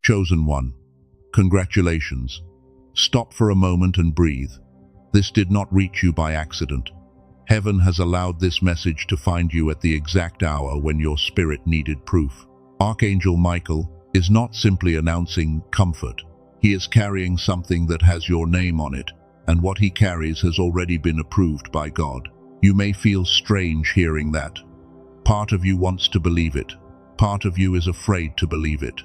Chosen one, congratulations. Stop for a moment and breathe. This did not reach you by accident. Heaven has allowed this message to find you at the exact hour when your spirit needed proof. Archangel Michael is not simply announcing comfort. He is carrying something that has your name on it, and what he carries has already been approved by God. You may feel strange hearing that. Part of you wants to believe it. Part of you is afraid to believe it.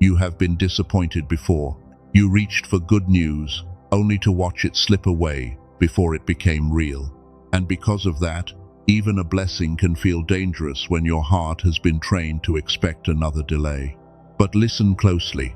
You have been disappointed before. You reached for good news, only to watch it slip away before it became real. And because of that, even a blessing can feel dangerous when your heart has been trained to expect another delay. But listen closely.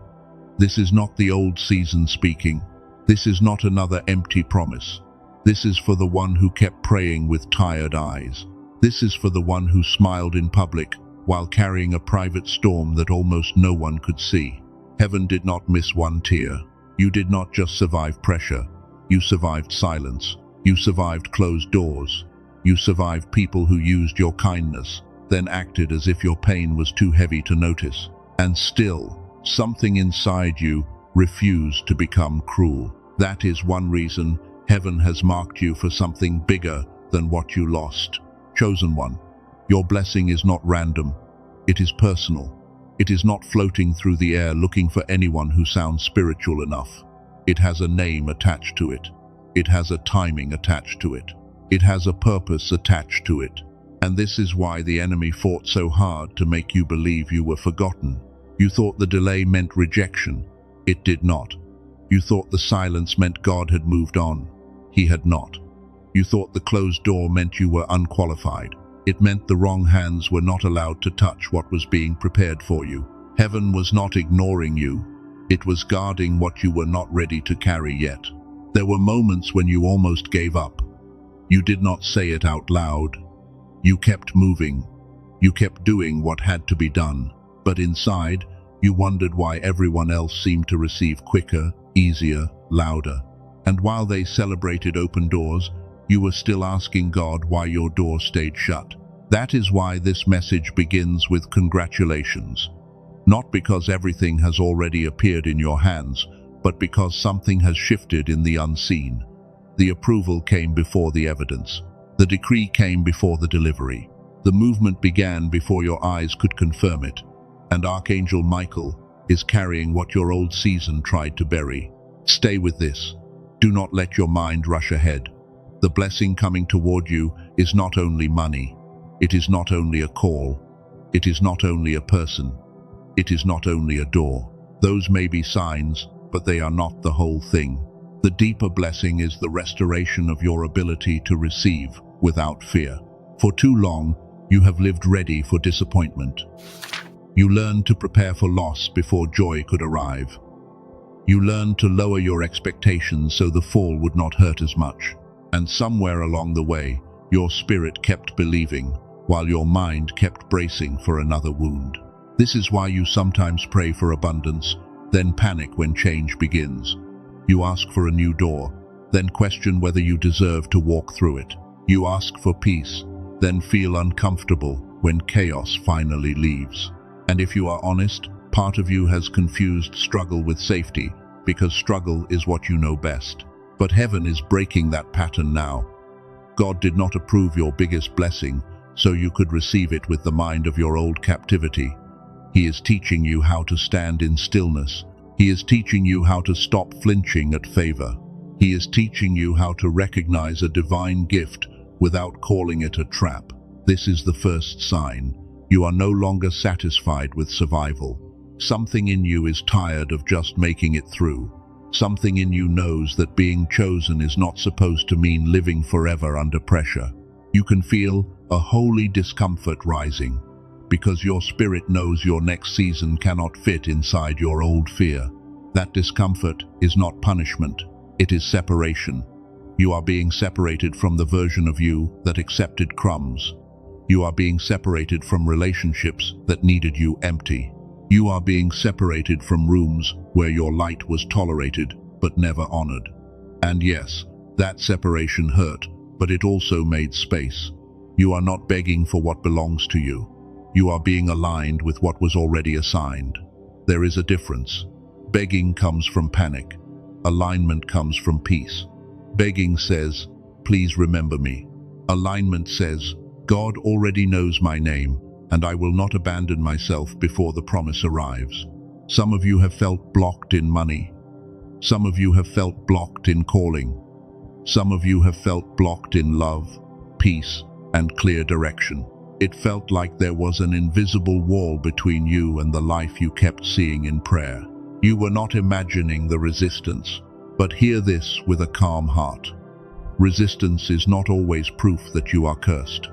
This is not the old season speaking. This is not another empty promise. This is for the one who kept praying with tired eyes. This is for the one who smiled in public while carrying a private storm that almost no one could see. Heaven did not miss one tear. You did not just survive pressure. You survived silence. You survived closed doors. You survived people who used your kindness, then acted as if your pain was too heavy to notice. And still, something inside you refused to become cruel. That is one reason heaven has marked you for something bigger than what you lost. Chosen one, your blessing is not random. It is personal. It is not floating through the air looking for anyone who sounds spiritual enough. It has a name attached to it. It has a timing attached to it. It has a purpose attached to it. And this is why the enemy fought so hard to make you believe you were forgotten. You thought the delay meant rejection. It did not. You thought the silence meant God had moved on. He had not. You thought the closed door meant you were unqualified. It meant the wrong hands were not allowed to touch what was being prepared for you. Heaven was not ignoring you. It was guarding what you were not ready to carry yet. There were moments when you almost gave up. You did not say it out loud. You kept moving. You kept doing what had to be done. But inside, you wondered why everyone else seemed to receive quicker, easier, louder. And while they celebrated open doors, you were still asking God why your door stayed shut. That is why this message begins with congratulations. Not because everything has already appeared in your hands, but because something has shifted in the unseen. The approval came before the evidence. The decree came before the delivery. The movement began before your eyes could confirm it. And Archangel Michael is carrying what your old season tried to bury. Stay with this. Do not let your mind rush ahead. The blessing coming toward you is not only money. It is not only a call. It is not only a person. It is not only a door. Those may be signs, but they are not the whole thing. The deeper blessing is the restoration of your ability to receive without fear. For too long, you have lived ready for disappointment. You learned to prepare for loss before joy could arrive. You learned to lower your expectations so the fall would not hurt as much. And somewhere along the way, your spirit kept believing, while your mind kept bracing for another wound. This is why you sometimes pray for abundance, then panic when change begins. You ask for a new door, then question whether you deserve to walk through it. You ask for peace, then feel uncomfortable when chaos finally leaves. And if you are honest, part of you has confused struggle with safety, because struggle is what you know best. But heaven is breaking that pattern now. God did not approve your biggest blessing, so you could receive it with the mind of your old captivity. He is teaching you how to stand in stillness. He is teaching you how to stop flinching at favor. He is teaching you how to recognize a divine gift without calling it a trap. This is the first sign. You are no longer satisfied with survival. Something in you is tired of just making it through. Something in you knows that being chosen is not supposed to mean living forever under pressure. You can feel a holy discomfort rising, because your spirit knows your next season cannot fit inside your old fear. That discomfort is not punishment, it is separation. You are being separated from the version of you that accepted crumbs. You are being separated from relationships that needed you empty. You are being separated from rooms where your light was tolerated but never honored. And yes, that separation hurt, but it also made space. You are not begging for what belongs to you. You are being aligned with what was already assigned. There is a difference. Begging comes from panic. Alignment comes from peace. Begging says, "Please remember me." Alignment says, "God already knows my name, and I will not abandon myself before the promise arrives." Some of you have felt blocked in money. Some of you have felt blocked in calling. Some of you have felt blocked in love, peace, and clear direction. It felt like there was an invisible wall between you and the life you kept seeing in prayer. You were not imagining the resistance, but hear this with a calm heart. Resistance is not always proof that you are cursed.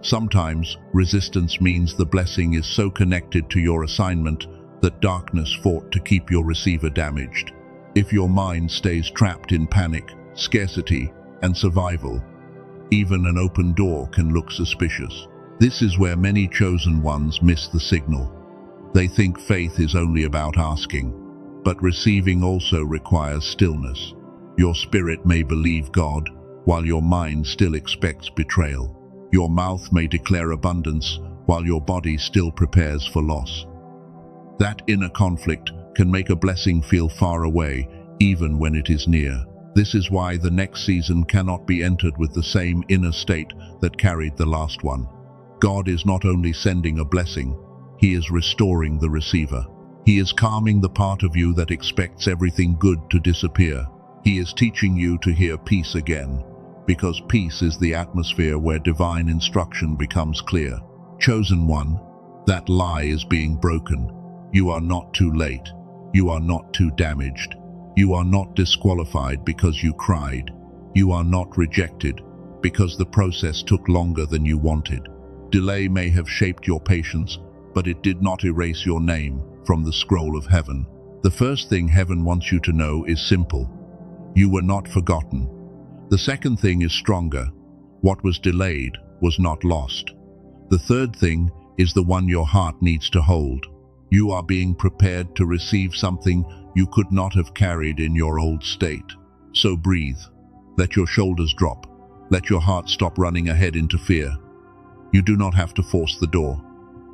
Sometimes resistance means the blessing is so connected to your assignment that darkness fought to keep your receiver damaged. If your mind stays trapped in panic, scarcity, and survival, even an open door can look suspicious. This is where many chosen ones miss the signal. They think faith is only about asking, but receiving also requires stillness. Your spirit may believe God, while your mind still expects betrayal. Your mouth may declare abundance, while your body still prepares for loss. That inner conflict can make a blessing feel far away, even when it is near. This is why the next season cannot be entered with the same inner state that carried the last one. God is not only sending a blessing, He is restoring the receiver. He is calming the part of you that expects everything good to disappear. He is teaching you to hear peace again, because peace is the atmosphere where divine instruction becomes clear. Chosen one, that lie is being broken. You are not too late. You are not too damaged. You are not disqualified because you cried. You are not rejected because the process took longer than you wanted. Delay may have shaped your patience, but it did not erase your name from the scroll of heaven. The first thing heaven wants you to know is simple. You were not forgotten. The second thing is stronger. What was delayed was not lost. The third thing is the one your heart needs to hold. You are being prepared to receive something you could not have carried in your old state. So breathe. Let your shoulders drop. Let your heart stop running ahead into fear. You do not have to force the door.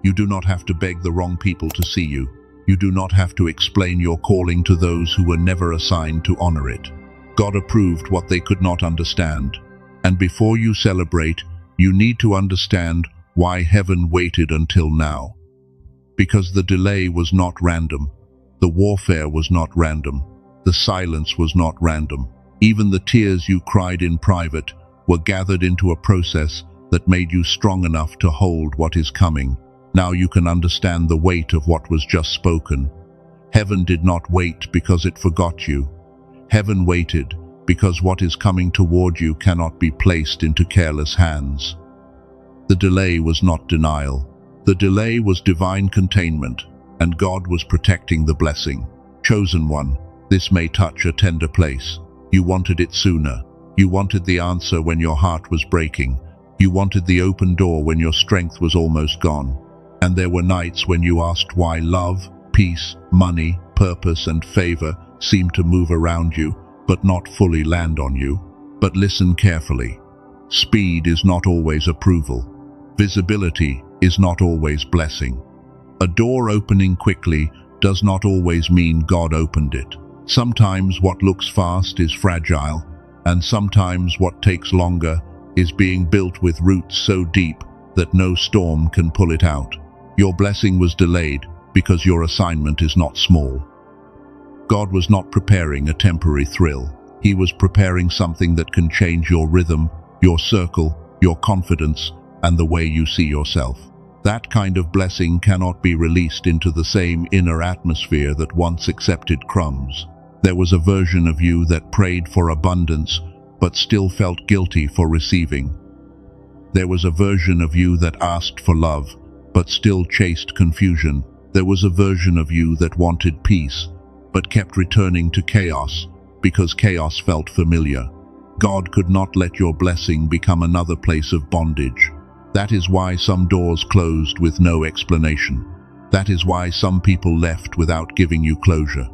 You do not have to beg the wrong people to see you. You do not have to explain your calling to those who were never assigned to honor it. God approved what they could not understand. And before you celebrate, you need to understand why heaven waited until now. Because the delay was not random. The warfare was not random. The silence was not random. Even the tears you cried in private were gathered into a process that made you strong enough to hold what is coming. Now you can understand the weight of what was just spoken. Heaven did not wait because it forgot you. Heaven waited because what is coming toward you cannot be placed into careless hands. The delay was not denial. The delay was divine containment, and God was protecting the blessing. Chosen one, this may touch a tender place. You wanted it sooner. You wanted the answer when your heart was breaking. You wanted the open door when your strength was almost gone. And there were nights when you asked why love, peace, money, purpose, and favor seemed to move around you, but not fully land on you. But listen carefully. Speed is not always approval. Visibility is not always blessing. A door opening quickly does not always mean God opened it. Sometimes what looks fast is fragile, and sometimes what takes longer is being built with roots so deep that no storm can pull it out. Your blessing was delayed because your assignment is not small. God was not preparing a temporary thrill. He was preparing something that can change your rhythm, your circle, your confidence, and the way you see yourself. That kind of blessing cannot be released into the same inner atmosphere that once accepted crumbs. There was a version of you that prayed for abundance, but still felt guilty for receiving. There was a version of you that asked for love, but still chased confusion. There was a version of you that wanted peace, but kept returning to chaos, because chaos felt familiar. God could not let your blessing become another place of bondage. That is why some doors closed with no explanation. That is why some people left without giving you closure.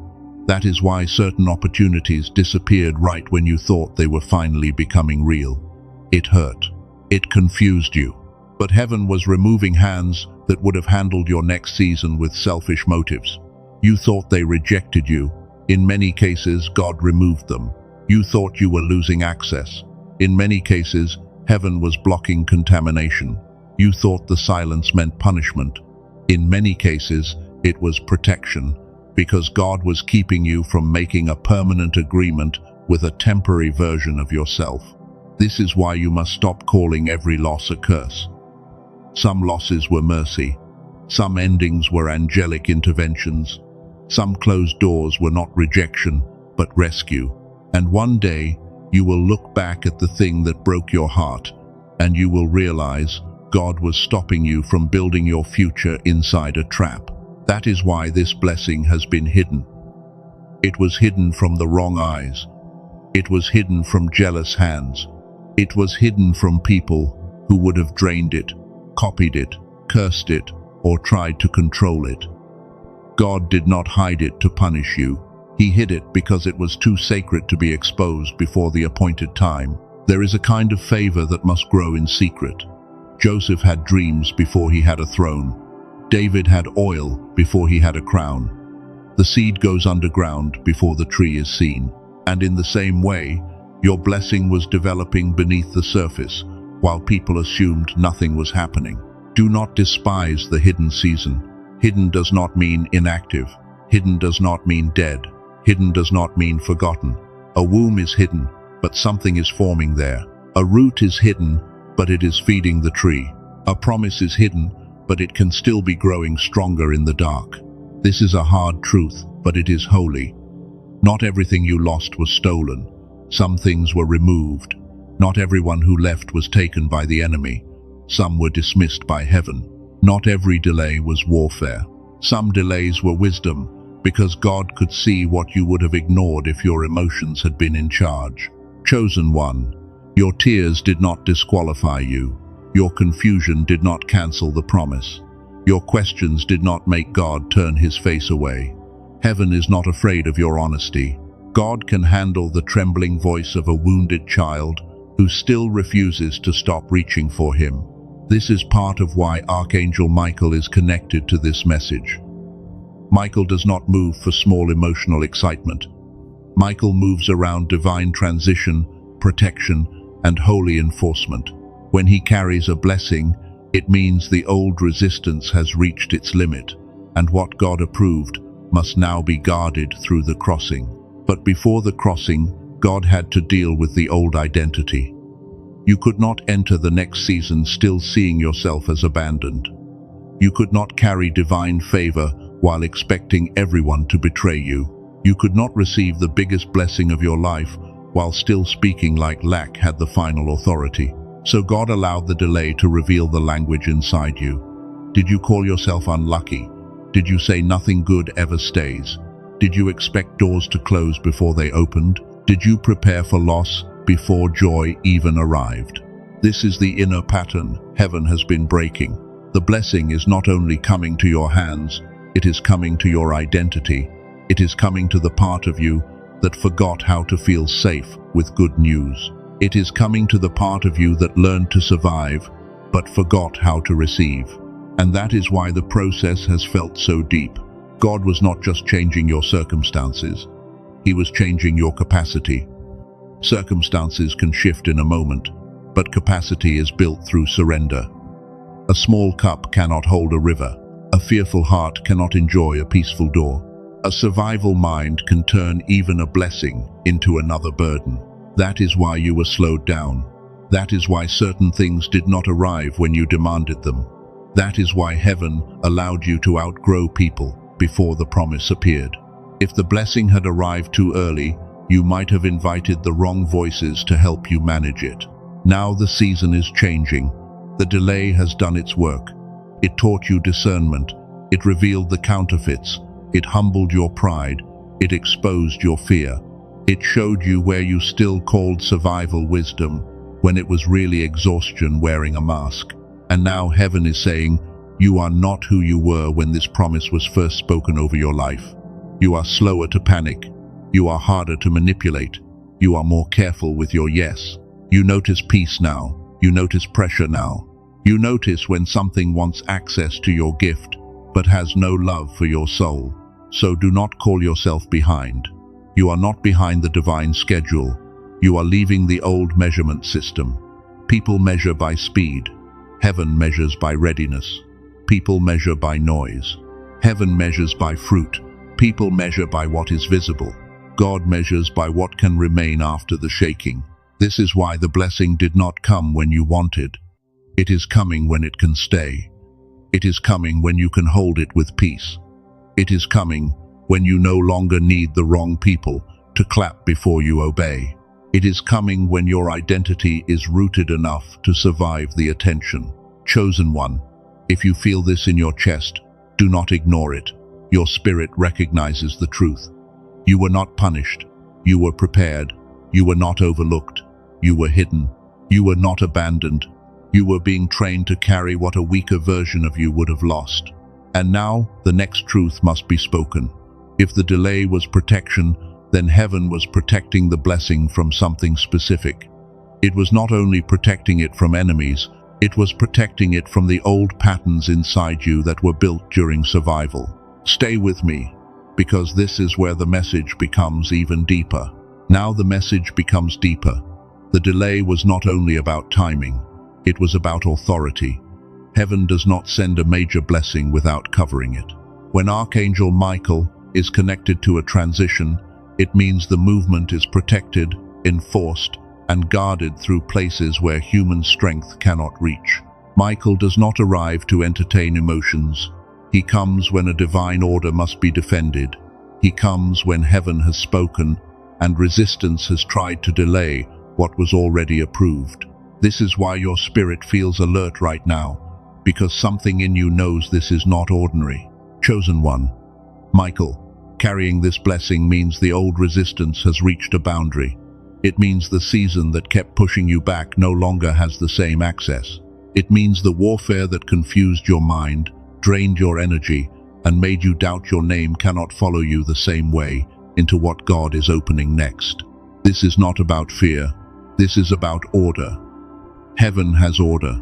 That is why certain opportunities disappeared right when you thought they were finally becoming real. It hurt. It confused you. But heaven was removing hands that would have handled your next season with selfish motives. You thought they rejected you. In many cases, God removed them. You thought you were losing access. In many cases, heaven was blocking contamination. You thought the silence meant punishment. In many cases, it was protection, because God was keeping you from making a permanent agreement with a temporary version of yourself. This is why you must stop calling every loss a curse. Some losses were mercy. Some endings were angelic interventions. Some closed doors were not rejection, but rescue. And one day, you will look back at the thing that broke your heart, and you will realize God was stopping you from building your future inside a trap. That is why this blessing has been hidden. It was hidden from the wrong eyes. It was hidden from jealous hands. It was hidden from people who would have drained it, copied it, cursed it, or tried to control it. God did not hide it to punish you. He hid it because it was too sacred to be exposed before the appointed time. There is a kind of favor that must grow in secret. Joseph had dreams before he had a throne. David had oil before he had a crown. The seed goes underground before the tree is seen. And in the same way, your blessing was developing beneath the surface, while people assumed nothing was happening. Do not despise the hidden season. Hidden does not mean inactive. Hidden does not mean dead. Hidden does not mean forgotten. A womb is hidden, but something is forming there. A root is hidden, but it is feeding the tree. A promise is hidden, but it can still be growing stronger in the dark. This is a hard truth, but it is holy. Not everything you lost was stolen. Some things were removed. Not everyone who left was taken by the enemy. Some were dismissed by heaven. Not every delay was warfare. Some delays were wisdom, because God could see what you would have ignored if your emotions had been in charge. Chosen one, your tears did not disqualify you. Your confusion did not cancel the promise. Your questions did not make God turn his face away. Heaven is not afraid of your honesty. God can handle the trembling voice of a wounded child who still refuses to stop reaching for him. This is part of why Archangel Michael is connected to this message. Michael does not move for small emotional excitement. Michael moves around divine transition, protection, and holy enforcement. When he carries a blessing, it means the old resistance has reached its limit, and what God approved must now be guarded through the crossing. But before the crossing, God had to deal with the old identity. You could not enter the next season still seeing yourself as abandoned. You could not carry divine favor while expecting everyone to betray you. You could not receive the biggest blessing of your life while still speaking like lack had the final authority. So God allowed the delay to reveal the language inside you. Did you call yourself unlucky? Did you say nothing good ever stays? Did you expect doors to close before they opened? Did you prepare for loss before joy even arrived? This is the inner pattern heaven has been breaking. The blessing is not only coming to your hands, it is coming to your identity. It is coming to the part of you that forgot how to feel safe with good news. It is coming to the part of you that learned to survive, but forgot how to receive. And that is why the process has felt so deep. God was not just changing your circumstances. He was changing your capacity. Circumstances can shift in a moment, but capacity is built through surrender. A small cup cannot hold a river. A fearful heart cannot enjoy a peaceful door. A survival mind can turn even a blessing into another burden. That is why you were slowed down. That is why certain things did not arrive when you demanded them. That is why heaven allowed you to outgrow people before the promise appeared. If the blessing had arrived too early, you might have invited the wrong voices to help you manage it. Now the season is changing. The delay has done its work. It taught you discernment. It revealed the counterfeits. It humbled your pride. It exposed your fear. It showed you where you still called survival wisdom when it was really exhaustion wearing a mask. And now heaven is saying, you are not who you were when this promise was first spoken over your life. You are slower to panic. You are harder to manipulate. You are more careful with your yes. You notice peace now. You notice pressure now. You notice when something wants access to your gift, but has no love for your soul. So do not call yourself behind. You are not behind the divine schedule. You are leaving the old measurement system. People measure by speed. Heaven measures by readiness. People measure by noise. Heaven measures by fruit. People measure by what is visible. God measures by what can remain after the shaking. This is why the blessing did not come when you wanted. It is coming when it can stay. It is coming when you can hold it with peace. It is coming when you no longer need the wrong people to clap before you obey. It is coming when your identity is rooted enough to survive the attention. Chosen one, if you feel this in your chest, do not ignore it. Your spirit recognizes the truth. You were not punished. You were prepared. You were not overlooked. You were hidden. You were not abandoned. You were being trained to carry what a weaker version of you would have lost. And now, the next truth must be spoken. If the delay was protection, then heaven was protecting the blessing from something specific. It was not only protecting it from enemies, it was protecting it from the old patterns inside you that were built during survival. Stay with me, because this is where the message becomes even deeper. Now the message becomes deeper. The delay was not only about timing, it was about authority. Heaven does not send a major blessing without covering it. When Archangel Michael is connected to a transition, it means the movement is protected, enforced, and guarded through places where human strength cannot reach. Michael does not arrive to entertain emotions. He comes when a divine order must be defended. He comes when heaven has spoken and resistance has tried to delay what was already approved. This is why your spirit feels alert right now, because something in you knows this is not ordinary. Chosen one, Michael, carrying this blessing means the old resistance has reached a boundary. It means the season that kept pushing you back no longer has the same access. It means the warfare that confused your mind, drained your energy, and made you doubt your name cannot follow you the same way into what God is opening next. This is not about fear. This is about order. Heaven has order.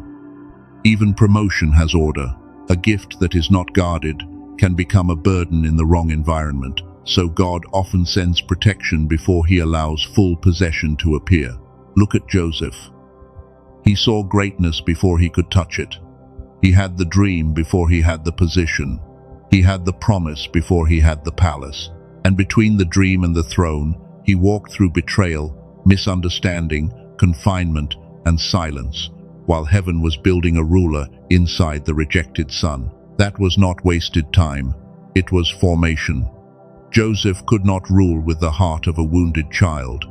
Even promotion has order. A gift that is not guarded can become a burden in the wrong environment, so God often sends protection before he allows full possession to appear. Look at Joseph. He saw greatness before he could touch it. He had the dream before he had the position. He had the promise before he had the palace. And between the dream and the throne, he walked through betrayal, misunderstanding, confinement, and silence, while heaven was building a ruler inside the rejected son. That was not wasted time. It was formation. Joseph could not rule with the heart of a wounded child.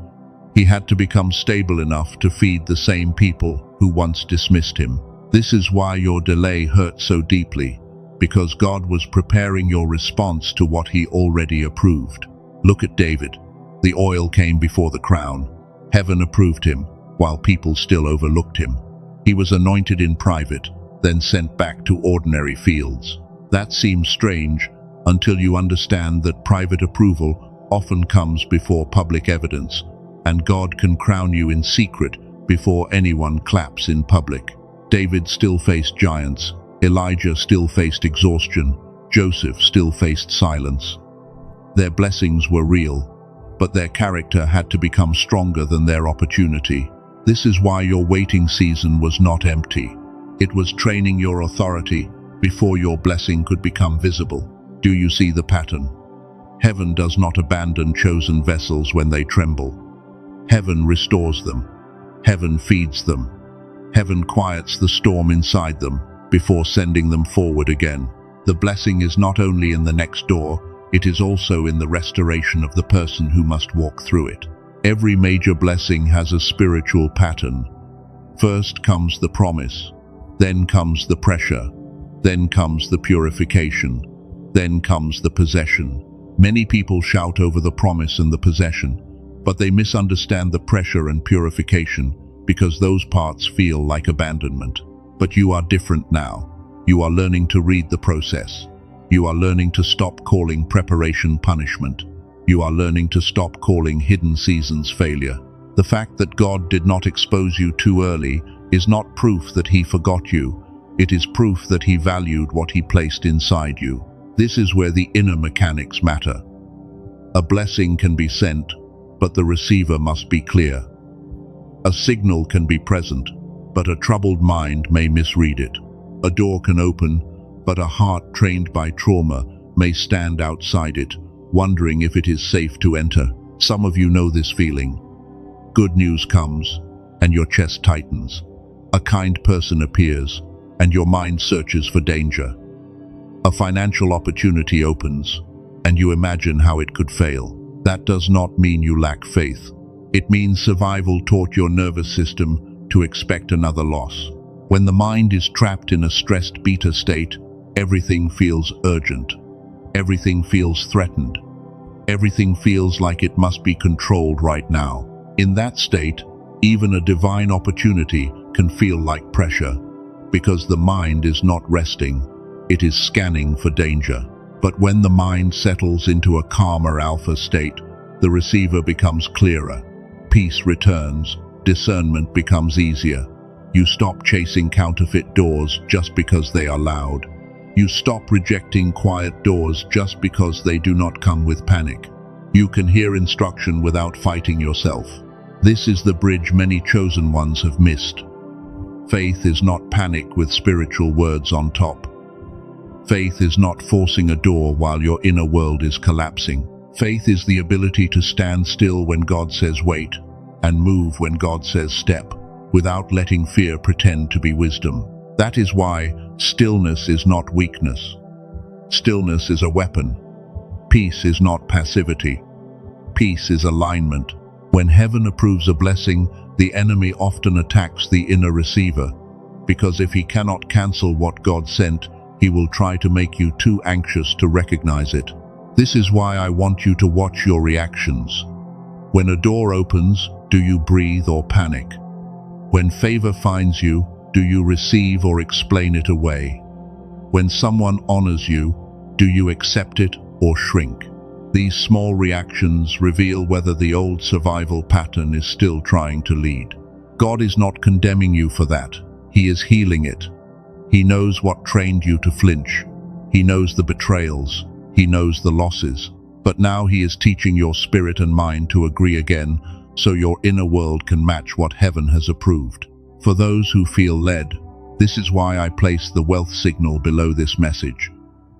He had to become stable enough to feed the same people who once dismissed him. This is why your delay hurt so deeply, because God was preparing your response to what he already approved. Look at David. The oil came before the crown. Heaven approved him, while people still overlooked him. He was anointed in private, then sent back to ordinary fields. That seems strange until you understand that private approval often comes before public evidence, and God can crown you in secret before anyone claps in public. David still faced giants. Elijah still faced exhaustion. Joseph still faced silence. Their blessings were real, but their character had to become stronger than their opportunity. This is why your waiting season was not empty. It was training your authority before your blessing could become visible. Do you see the pattern? Heaven does not abandon chosen vessels when they tremble. Heaven restores them. Heaven feeds them. Heaven quiets the storm inside them before sending them forward again. The blessing is not only in the next door, it is also in the restoration of the person who must walk through it. Every major blessing has a spiritual pattern. First comes the promise, then comes the pressure, then comes the purification, then comes the possession. Many people shout over the promise and the possession, but they misunderstand the pressure and purification because those parts feel like abandonment. But you are different now. You are learning to read the process. You are learning to stop calling preparation punishment. You are learning to stop calling hidden seasons failure. The fact that God did not expose you too early is not proof that he forgot you. It is proof that he valued what he placed inside you. This is where the inner mechanics matter. A blessing can be sent, but the receiver must be clear. A signal can be present, but a troubled mind may misread it. A door can open, but a heart trained by trauma may stand outside it, wondering if it is safe to enter. Some of you know this feeling. Good news comes, and your chest tightens. A kind person appears, and your mind searches for danger. A financial opportunity opens, and you imagine how it could fail. That does not mean you lack faith. It means survival taught your nervous system to expect another loss. When the mind is trapped in a stressed beta state, everything feels urgent. Everything feels threatened. Everything feels like it must be controlled right now. In that state, even a divine opportunity can feel like pressure, because the mind is not resting, it is scanning for danger. But when the mind settles into a calmer alpha state, the receiver becomes clearer. Peace returns, discernment becomes easier. You stop chasing counterfeit doors just because they are loud. You stop rejecting quiet doors just because they do not come with panic. You can hear instruction without fighting yourself. This is the bridge many chosen ones have missed. Faith is not panic with spiritual words on top. Faith is not forcing a door while your inner world is collapsing. Faith is the ability to stand still when God says wait, and move when God says step, without letting fear pretend to be wisdom. That is why stillness is not weakness. Stillness is a weapon. Peace is not passivity. Peace is alignment. When heaven approves a blessing, the enemy often attacks the inner receiver, because if he cannot cancel what God sent, he will try to make you too anxious to recognize it. This is why I want you to watch your reactions. When a door opens, do you breathe or panic? When favor finds you, do you receive or explain it away? When someone honors you, do you accept it or shrink? These small reactions reveal whether the old survival pattern is still trying to lead. God is not condemning you for that. He is healing it. He knows what trained you to flinch. He knows the betrayals. He knows the losses. But now he is teaching your spirit and mind to agree again, so your inner world can match what heaven has approved. For those who feel led, this is why I place the wealth signal below this message.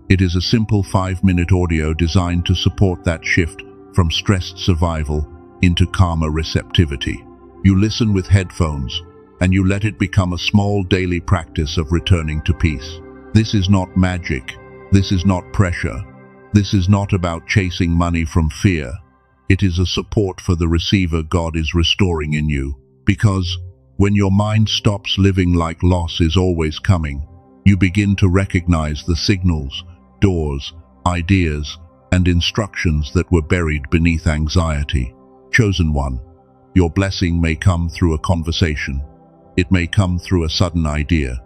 It is a simple 5-minute audio designed to support that shift from stressed survival into calmer receptivity. You listen with headphones, and you let it become a small daily practice of returning to peace. This is not magic. This is not pressure. This is not about chasing money from fear. It is a support for the receiver God is restoring in you. Because when your mind stops living like loss is always coming, you begin to recognize the signals, doors, ideas, and instructions that were buried beneath anxiety. Chosen one, your blessing may come through a conversation. It may come through a sudden idea.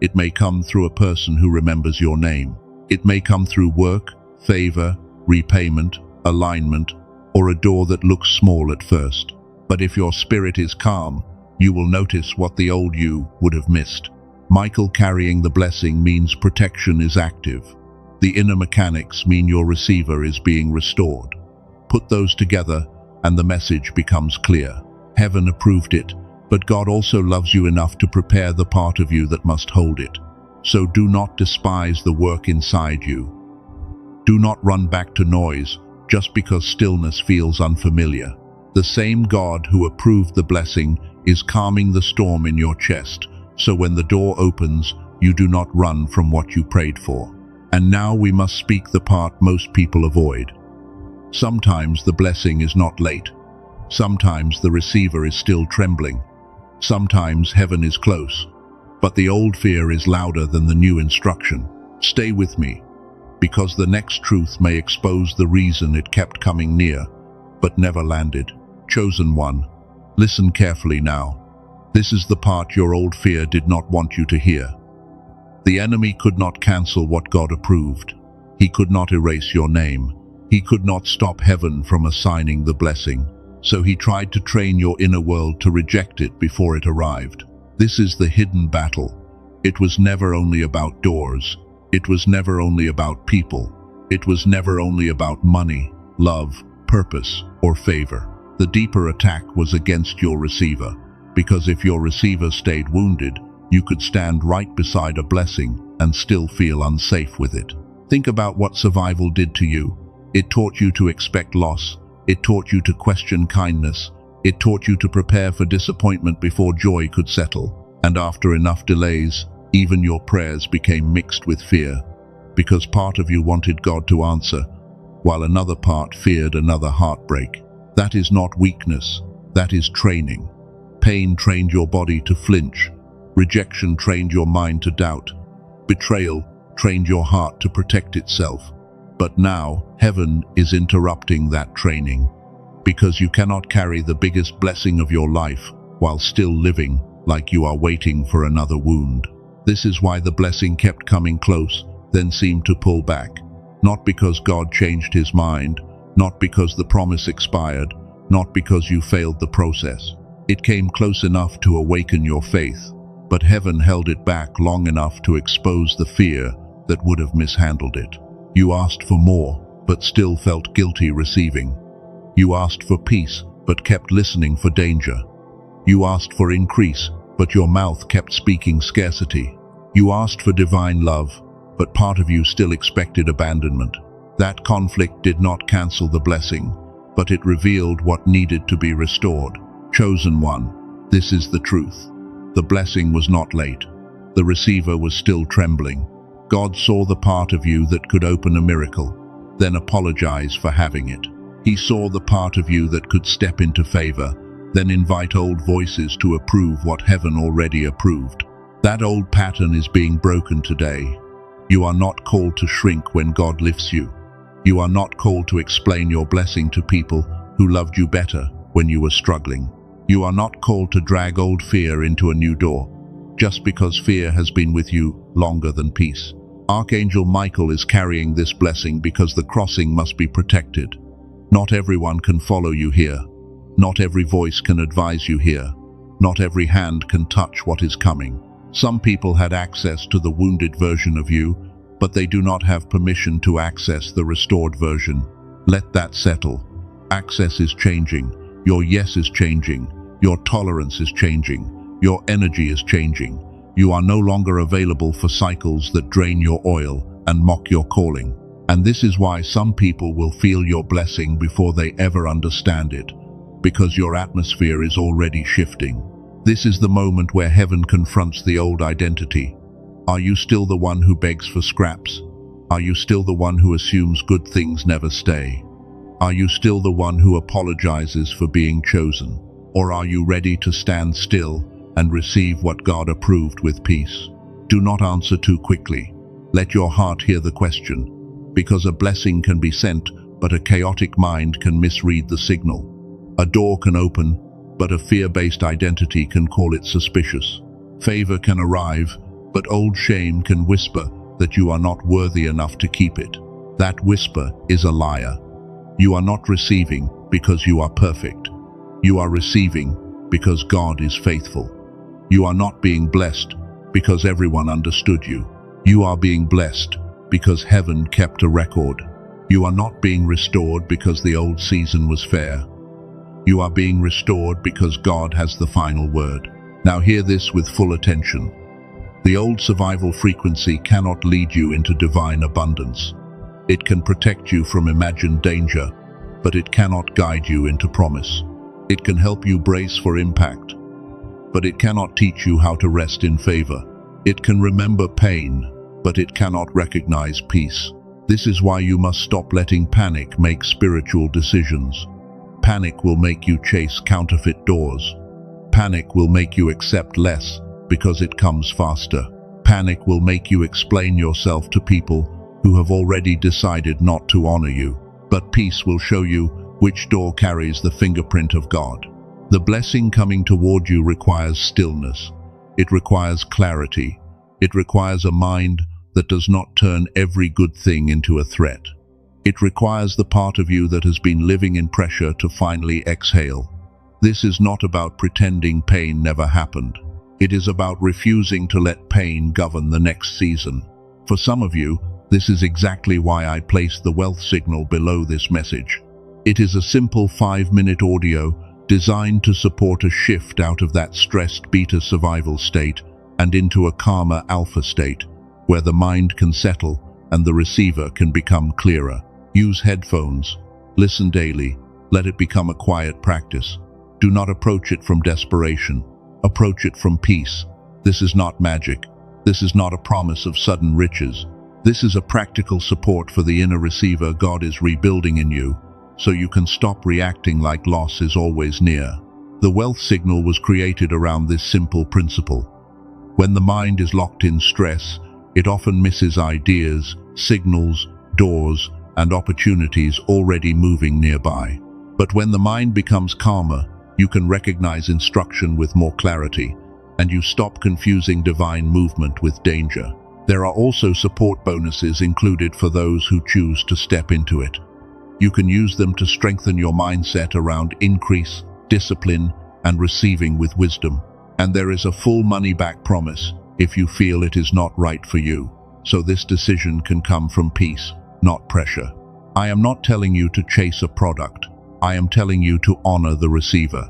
It may come through a person who remembers your name. It may come through work, favor, repayment, alignment, or a door that looks small at first. But if your spirit is calm, you will notice what the old you would have missed. Michael carrying the blessing means protection is active. The inner mechanics mean your receiver is being restored. Put those together, and the message becomes clear. Heaven approved it, but God also loves you enough to prepare the part of you that must hold it. So do not despise the work inside you. Do not run back to noise just because stillness feels unfamiliar. The same God who approved the blessing is calming the storm in your chest, so when the door opens, you do not run from what you prayed for. And now we must speak the part most people avoid. Sometimes the blessing is not late. Sometimes the receiver is still trembling. Sometimes heaven is close. But the old fear is louder than the new instruction. Stay with me, because the next truth may expose the reason it kept coming near, but never landed. Chosen one, listen carefully now. This is the part your old fear did not want you to hear. The enemy could not cancel what God approved. He could not erase your name. He could not stop heaven from assigning the blessing. So he tried to train your inner world to reject it before it arrived. This is the hidden battle. It was never only about doors. It was never only about people. It was never only about money, love, purpose, or favor. The deeper attack was against your receiver, because if your receiver stayed wounded, you could stand right beside a blessing and still feel unsafe with it. Think about what survival did to you. It taught you to expect loss. It taught you to question kindness. It taught you to prepare for disappointment before joy could settle. And after enough delays, even your prayers became mixed with fear, because part of you wanted God to answer, while another part feared another heartbreak. That is not weakness, that is training. Pain trained your body to flinch. Rejection trained your mind to doubt. Betrayal trained your heart to protect itself. But now, heaven is interrupting that training, because you cannot carry the biggest blessing of your life while still living like you are waiting for another wound. This is why the blessing kept coming close, then seemed to pull back. Not because God changed his mind, not because the promise expired, not because you failed the process. It came close enough to awaken your faith, but heaven held it back long enough to expose the fear that would have mishandled it. You asked for more, but still felt guilty receiving. You asked for peace, but kept listening for danger. You asked for increase, but your mouth kept speaking scarcity. You asked for divine love, but part of you still expected abandonment. That conflict did not cancel the blessing, but it revealed what needed to be restored. Chosen one, this is the truth. The blessing was not late. The receiver was still trembling. God saw the part of you that could open a miracle, then apologize for having it. He saw the part of you that could step into favor, then invite old voices to approve what heaven already approved. That old pattern is being broken today. You are not called to shrink when God lifts you. You are not called to explain your blessing to people who loved you better when you were struggling. You are not called to drag old fear into a new door, just because fear has been with you longer than peace. Archangel Michael is carrying this blessing because the crossing must be protected. Not everyone can follow you here. Not every voice can advise you here. Not every hand can touch what is coming. Some people had access to the wounded version of you, but they do not have permission to access the restored version. Let that settle. Access is changing. Your yes is changing. Your tolerance is changing. Your energy is changing. You are no longer available for cycles that drain your oil and mock your calling. And this is why some people will feel your blessing before they ever understand it, because your atmosphere is already shifting. This is the moment where heaven confronts the old identity. Are you still the one who begs for scraps? Are you still the one who assumes good things never stay? Are you still the one who apologizes for being chosen? Or are you ready to stand still and receive what God approved with peace? Do not answer too quickly. Let your heart hear the question, because a blessing can be sent, but a chaotic mind can misread the signal. A door can open, but a fear-based identity can call it suspicious. Favor can arrive, but old shame can whisper that you are not worthy enough to keep it. That whisper is a liar. You are not receiving because you are perfect. You are receiving because God is faithful. You are not being blessed because everyone understood you. You are being blessed because heaven kept a record. You are not being restored because the old season was fair. You are being restored because God has the final word. Now hear this with full attention. The old survival frequency cannot lead you into divine abundance. It can protect you from imagined danger, but it cannot guide you into promise. It can help you brace for impact, but it cannot teach you how to rest in favor. It can remember pain, but it cannot recognize peace. This is why you must stop letting panic make spiritual decisions. Panic will make you chase counterfeit doors. Panic will make you accept less because it comes faster. Panic will make you explain yourself to people who have already decided not to honor you. But peace will show you which door carries the fingerprint of God. The blessing coming toward you requires stillness. It requires clarity. It requires a mind that does not turn every good thing into a threat. It requires the part of you that has been living in pressure to finally exhale. This is not about pretending pain never happened. It is about refusing to let pain govern the next season. For some of you, This is exactly why I placed the wealth signal below this message. It is a simple 5-minute audio designed to support a shift out of that stressed beta survival state and into a calmer alpha state, where the mind can settle and the receiver can become clearer. Use headphones. Listen daily. Let it become a quiet practice. Do not approach it from desperation. Approach it from peace. This is not magic. This is not a promise of sudden riches. This is a practical support for the inner receiver God is rebuilding in you, so you can stop reacting like loss is always near. The wealth signal was created around this simple principle. When the mind is locked in stress, it often misses ideas, signals, doors, and opportunities already moving nearby. But when the mind becomes calmer, you can recognize instruction with more clarity, and you stop confusing divine movement with danger. There are also support bonuses included for those who choose to step into it. You can use them to strengthen your mindset around increase, discipline, and receiving with wisdom. And there is a full money-back promise if you feel it is not right for you. So this decision can come from peace, not pressure. I am not telling you to chase a product. I am telling you to honor the receiver.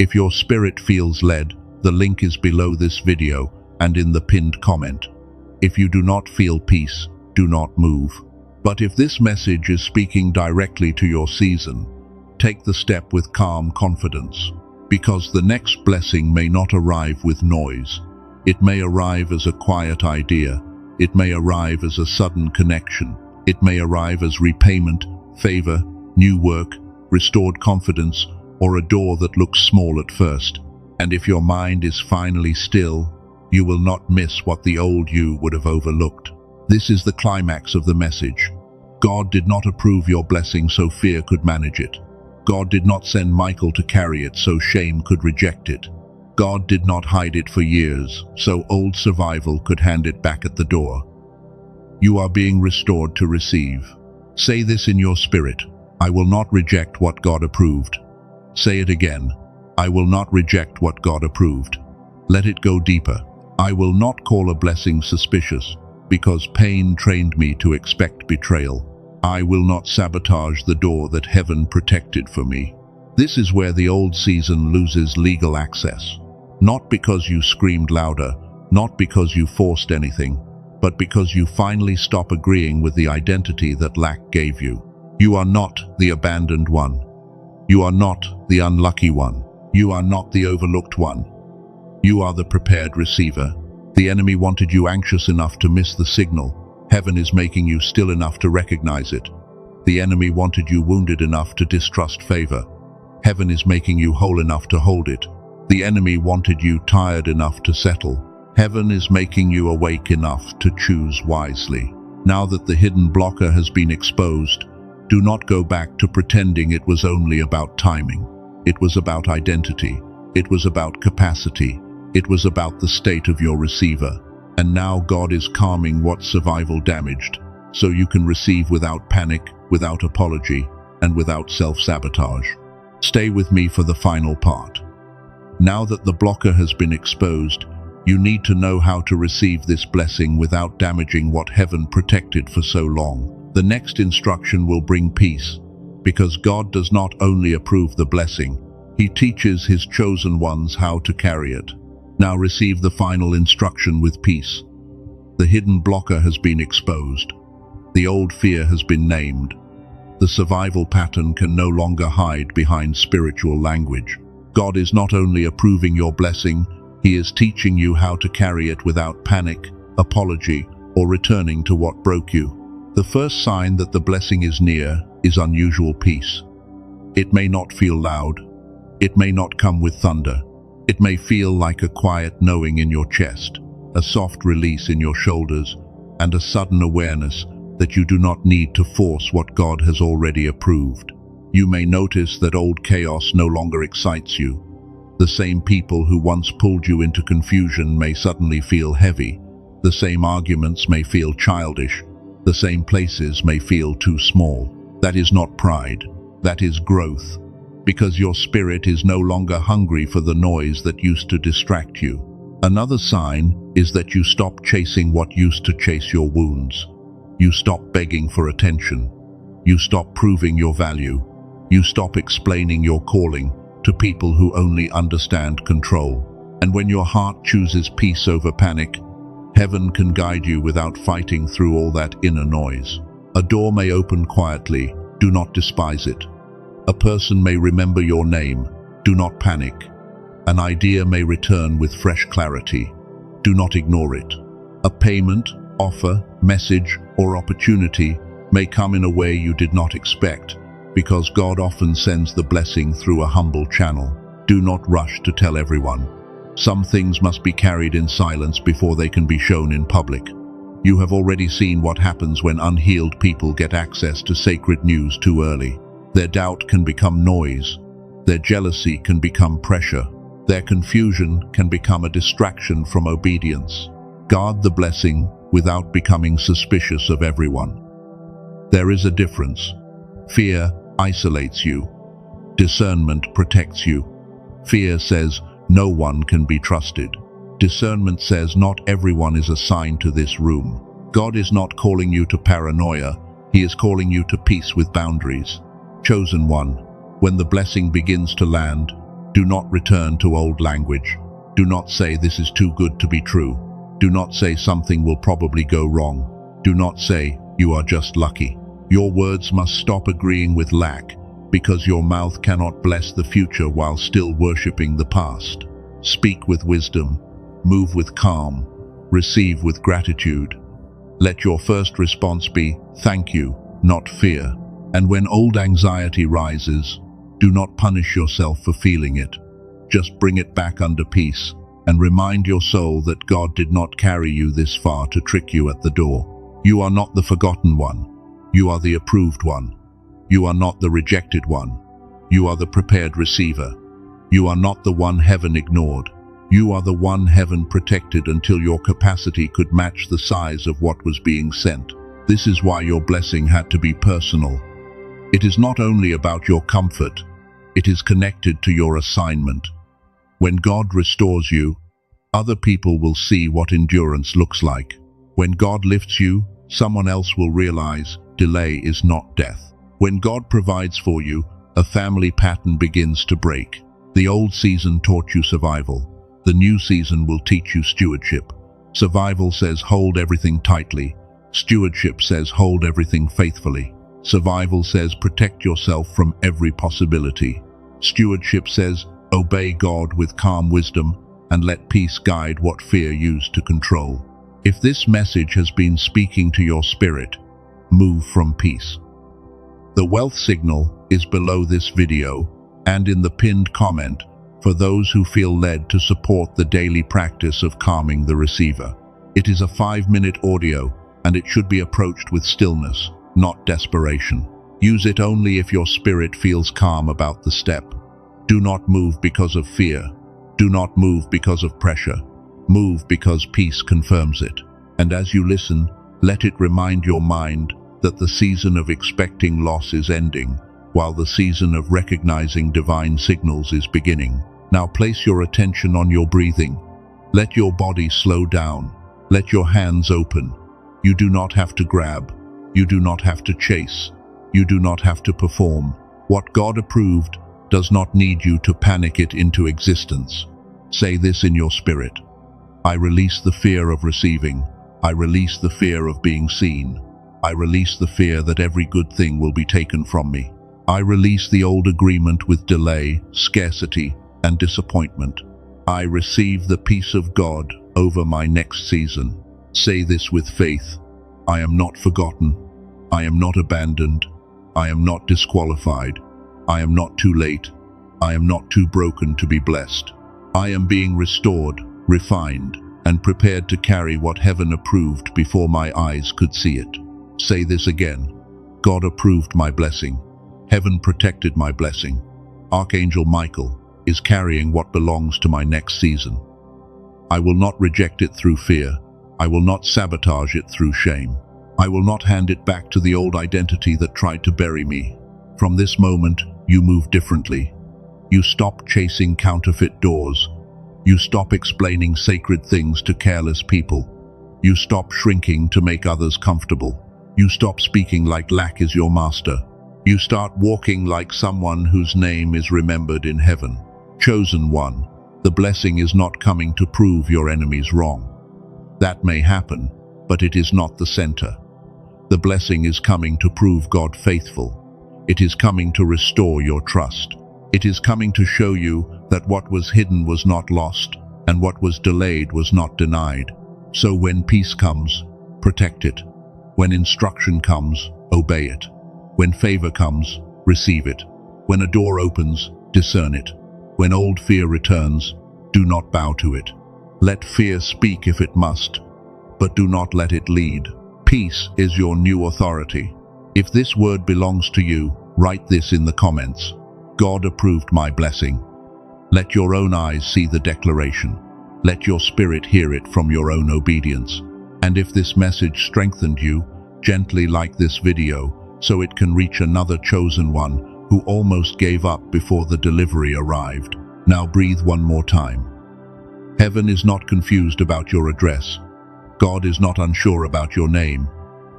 If your spirit feels led, the link is below this video and in the pinned comment. If you do not feel peace, do not move. But if this message is speaking directly to your season, take the step with calm confidence, because the next blessing may not arrive with noise. It may arrive as a quiet idea. It may arrive as a sudden connection. It may arrive as repayment, favor, new work, restored confidence, or a door that looks small at first. And if your mind is finally still, you will not miss what the old you would have overlooked. This is the climax of the message. God did not approve your blessing so fear could manage it. God did not send Michael to carry it so shame could reject it. God did not hide it for years so old survival could hand it back at the door. You are being restored to receive. Say this in your spirit. I will not reject what God approved. Say it again. I will not reject what God approved. Let it go deeper. I will not call a blessing suspicious, because pain trained me to expect betrayal. I will not sabotage the door that heaven protected for me. This is where the old season loses legal access. Not because you screamed louder, not because you forced anything, but because you finally stop agreeing with the identity that lack gave you. You are not the abandoned one. You are not the unlucky one. You are not the overlooked one. You are the prepared receiver. The enemy wanted you anxious enough to miss the signal. Heaven is making you still enough to recognize it. The enemy wanted you wounded enough to distrust favor. Heaven is making you whole enough to hold it. The enemy wanted you tired enough to settle. Heaven is making you awake enough to choose wisely. Now that the hidden blocker has been exposed, do not go back to pretending it was only about timing. It was about identity. It was about capacity. It was about the state of your receiver. And now God is calming what survival damaged, so you can receive without panic, without apology, and without self-sabotage. Stay with me for the final part. Now that the blocker has been exposed, you need to know how to receive this blessing without damaging what heaven protected for so long. The next instruction will bring peace, because God does not only approve the blessing, He teaches His chosen ones how to carry it. Now receive the final instruction with peace. The hidden blocker has been exposed. The old fear has been named. The survival pattern can no longer hide behind spiritual language. God is not only approving your blessing, He is teaching you how to carry it without panic, apology, or returning to what broke you. The first sign that the blessing is near is unusual peace. It may not feel loud. It may not come with thunder. It may feel like a quiet knowing in your chest, a soft release in your shoulders, and a sudden awareness that you do not need to force what God has already approved. You may notice that old chaos no longer excites you. The same people who once pulled you into confusion may suddenly feel heavy. The same arguments may feel childish. The same places may feel too small. That is not pride. That is growth. Because your spirit is no longer hungry for the noise that used to distract you. Another sign is that you stop chasing what used to chase your wounds. You stop begging for attention. You stop proving your value. You stop explaining your calling to people who only understand control. And when your heart chooses peace over panic, heaven can guide you without fighting through all that inner noise. A door may open quietly. Do not despise it. A person may remember your name. Do not panic. An idea may return with fresh clarity. Do not ignore it. A payment, offer, message, or opportunity may come in a way you did not expect, because God often sends the blessing through a humble channel. Do not rush to tell everyone. Some things must be carried in silence before they can be shown in public. You have already seen what happens when unhealed people get access to sacred news too early. Their doubt can become noise. Their jealousy can become pressure. Their confusion can become a distraction from obedience. Guard the blessing without becoming suspicious of everyone. There is a difference. Fear isolates you. Discernment protects you. Fear says no one can be trusted. Discernment says not everyone is assigned to this room. God is not calling you to paranoia. He is calling you to peace with boundaries. Chosen one, when the blessing begins to land, do not return to old language. Do not say this is too good to be true. Do not say something will probably go wrong. Do not say you are just lucky. Your words must stop agreeing with lack, because your mouth cannot bless the future while still worshipping the past. Speak with wisdom. Move with calm. Receive with gratitude. Let your first response be thank you, not fear. And when old anxiety rises, do not punish yourself for feeling it. Just bring it back under peace and remind your soul that God did not carry you this far to trick you at the door. You are not the forgotten one. You are the approved one. You are not the rejected one. You are the prepared receiver. You are not the one heaven ignored. You are the one heaven protected until your capacity could match the size of what was being sent. This is why your blessing had to be personal. It is not only about your comfort, it is connected to your assignment. When God restores you, other people will see what endurance looks like. When God lifts you, someone else will realize delay is not death. When God provides for you, a family pattern begins to break. The old season taught you survival. The new season will teach you stewardship. Survival says hold everything tightly. Stewardship says hold everything faithfully. Survival says protect yourself from every possibility. Stewardship says obey God with calm wisdom and let peace guide what fear used to control. If this message has been speaking to your spirit, move from peace. The wealth signal is below this video and in the pinned comment for those who feel led to support the daily practice of calming the receiver. It is a 5-minute audio and it should be approached with stillness, not desperation. Use it only if your spirit feels calm about the step. Do not move because of fear. Do not move because of pressure. Move because peace confirms it. And as you listen, let it remind your mind that the season of expecting loss is ending, while the season of recognizing divine signals is beginning. Now place your attention on your breathing. Let your body slow down. Let your hands open. You do not have to grab. You do not have to chase. You do not have to perform. What God approved does not need you to panic it into existence. Say this in your spirit. I release the fear of receiving. I release the fear of being seen. I release the fear that every good thing will be taken from me. I release the old agreement with delay, scarcity, and disappointment. I receive the peace of God over my next season. Say this with faith. I am not forgotten. I am not abandoned. I am not disqualified. I am not too late. I am not too broken to be blessed. I am being restored, refined, and prepared to carry what heaven approved before my eyes could see it. Say this again. God approved my blessing. Heaven protected my blessing. Archangel Michael is carrying what belongs to my next season. I will not reject it through fear. I will not sabotage it through shame. I will not hand it back to the old identity that tried to bury me. From this moment, you move differently. You stop chasing counterfeit doors. You stop explaining sacred things to careless people. You stop shrinking to make others comfortable. You stop speaking like lack is your master. You start walking like someone whose name is remembered in heaven. Chosen one, the blessing is not coming to prove your enemies wrong. That may happen, but it is not the center. The blessing is coming to prove God faithful. It is coming to restore your trust. It is coming to show you that what was hidden was not lost, and what was delayed was not denied. So when peace comes, protect it. When instruction comes, obey it. When favor comes, receive it. When a door opens, discern it. When old fear returns, do not bow to it. Let fear speak if it must, but do not let it lead. Peace is your new authority. If this word belongs to you, write this in the comments. God approved my blessing. Let your own eyes see the declaration. Let your spirit hear it from your own obedience. And if this message strengthened you, gently like this video so it can reach another chosen one who almost gave up before the delivery arrived. Now breathe one more time. Heaven is not confused about your address. God is not unsure about your name.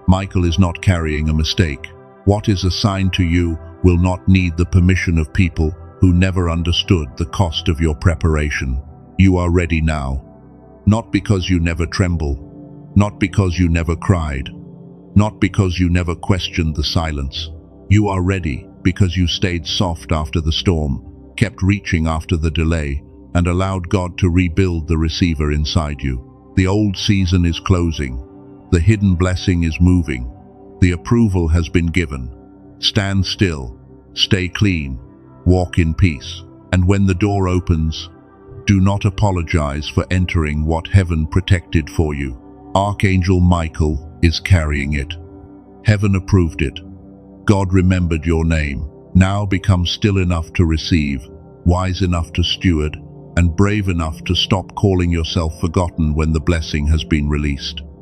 Michael is not carrying a mistake. What is assigned to you will not need the permission of people who never understood the cost of your preparation. You are ready now. Not because you never tremble, not because you never cried, not because you never questioned the silence. You are ready because you stayed soft after the storm, kept reaching after the delay, and allowed God to rebuild the receiver inside you. The old season is closing. The hidden blessing is moving. The approval has been given. Stand still, stay clean, walk in peace. And when the door opens, do not apologize for entering what heaven protected for you. Archangel Michael is carrying it. Heaven approved it. God remembered your name. Now become still enough to receive, wise enough to steward, and brave enough to stop calling yourself forgotten when the blessing has been released.